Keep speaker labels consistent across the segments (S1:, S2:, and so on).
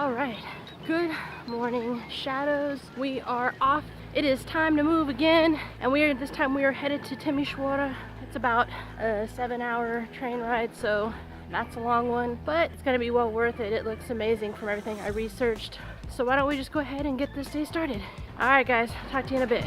S1: All right, good morning, shadows. We are off. It is time to move again, and this time we are headed to Timisoara. It's about a 7-hour train ride, so that's a long one, but it's gonna be well worth it. It looks amazing from everything I researched. So why don't we just go ahead and get this day started? All right, guys, talk to you in a bit.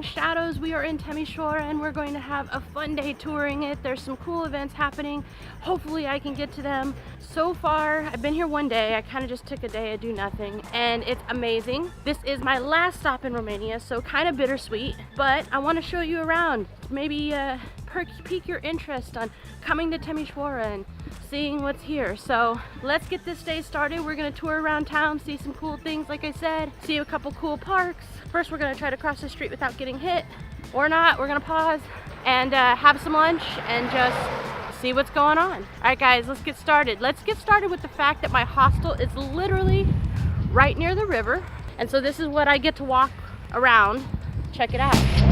S1: Shadows, we are in Timisoara and we're going to have a fun day touring it. There's some cool events happening. Hopefully I can get to them. So far, I've been here one day. I kind of just took a day to do nothing and it's amazing. This is my last stop in Romania, so kind of bittersweet, but I want to show you around. Maybe pique your interest on coming to Timisoara and seeing what's here. So let's get this day started. We're gonna tour around town, see some cool things, like I said, see a couple cool parks. First, we're gonna try to cross the street without getting hit, or not. We're gonna pause and have some lunch and just see what's going on. All right, guys, let's get started. Let's get started with the fact that my hostel is literally right near the river. And so this is what I get to walk around. Check it out.